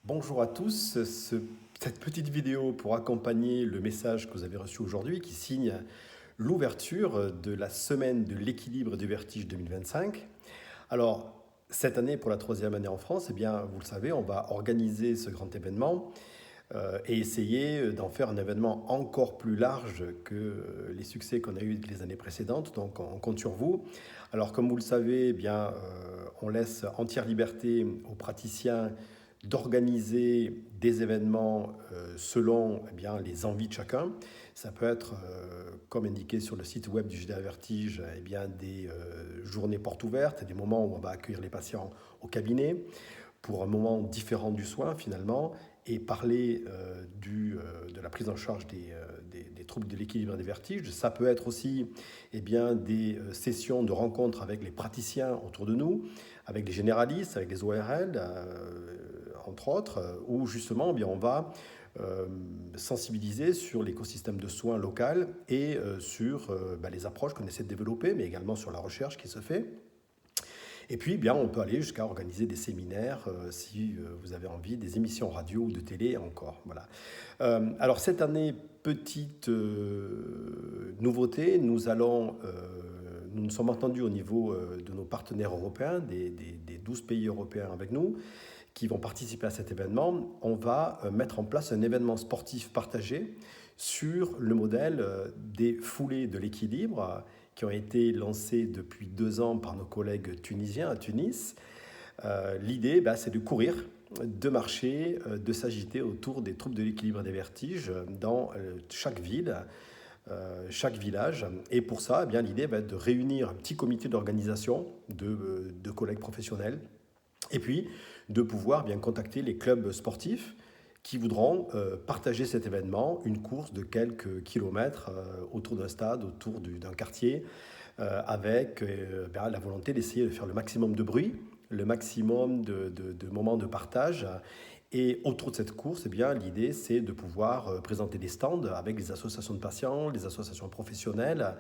Bonjour à tous. Cette petite vidéo pour accompagner le message que vous avez reçu aujourd'hui qui signe l'ouverture de la semaine de l'équilibre et du vertige 2025. Alors, cette année, pour la troisième année en France, eh bien, vous le savez, on va organiser ce grand événement et essayer d'en faire un événement encore plus large que les succès qu'on a eus les années précédentes. Donc, on compte sur vous. Alors, comme vous le savez, eh bien, on laisse entière liberté aux praticiens d'organiser des événements selon les envies de chacun. Ça peut être, comme indiqué sur le site web du GDA Vertige, des journées portes ouvertes, des moments où on va accueillir les patients au cabinet pour un moment différent du soin finalement et parler de la prise en charge des troubles de l'équilibre et des vertiges. Ça peut être aussi des sessions de rencontres avec les praticiens autour de nous, avec les généralistes, avec les ORL, entre autres, où justement on va sensibiliser sur l'écosystème de soins local et sur les approches qu'on essaie de développer, mais également sur la recherche qui se fait. Et puis, on peut aller jusqu'à organiser des séminaires si vous avez envie, des émissions radio ou de télé encore. Voilà. Alors, cette année, petite nouveauté, nous nous sommes entendus au niveau de nos partenaires européens, des 12 pays européens avec nous, qui vont participer à cet événement. On va mettre en place un événement sportif partagé sur le modèle des foulées de l'équilibre qui ont été lancées depuis 2 ans par nos collègues tunisiens à Tunis. L'idée, c'est de courir, de marcher, de s'agiter autour des troubles de l'équilibre et des vertiges dans chaque ville, chaque village. Et pour ça, l'idée va être de réunir un petit comité d'organisation de collègues professionnels et puis de pouvoir contacter les clubs sportifs qui voudront partager cet événement, une course de quelques kilomètres autour d'un stade, autour d'un quartier, avec la volonté d'essayer de faire le maximum de bruit, le maximum de moments de partage. Et autour de cette course, l'idée, c'est de pouvoir présenter des stands avec les associations de patients, les associations professionnelles,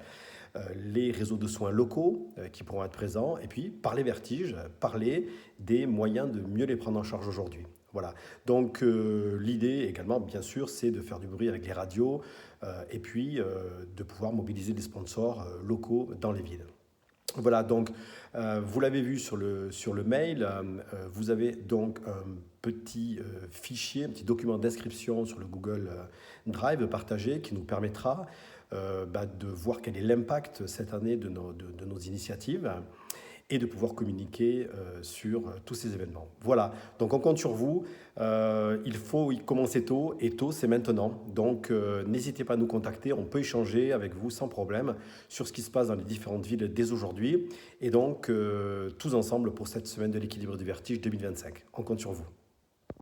les réseaux de soins locaux qui pourront être présents, et puis par les vertiges, parler des moyens de mieux les prendre en charge aujourd'hui. Voilà. Donc l'idée également, bien sûr, c'est de faire du bruit avec les radios et puis de pouvoir mobiliser des sponsors locaux dans les villes. Voilà, donc vous l'avez vu sur le mail, vous avez donc un petit fichier, un petit document d'inscription sur le Google Drive partagé qui nous permettra de voir quel est l'impact cette année de nos initiatives et de pouvoir communiquer sur tous ces événements. Voilà, donc on compte sur vous. Il faut y commencer tôt, et tôt, c'est maintenant. Donc n'hésitez pas à nous contacter, on peut échanger avec vous sans problème sur ce qui se passe dans les différentes villes dès aujourd'hui. Et donc, tous ensemble pour cette semaine de l'équilibre du vertige 2025. On compte sur vous.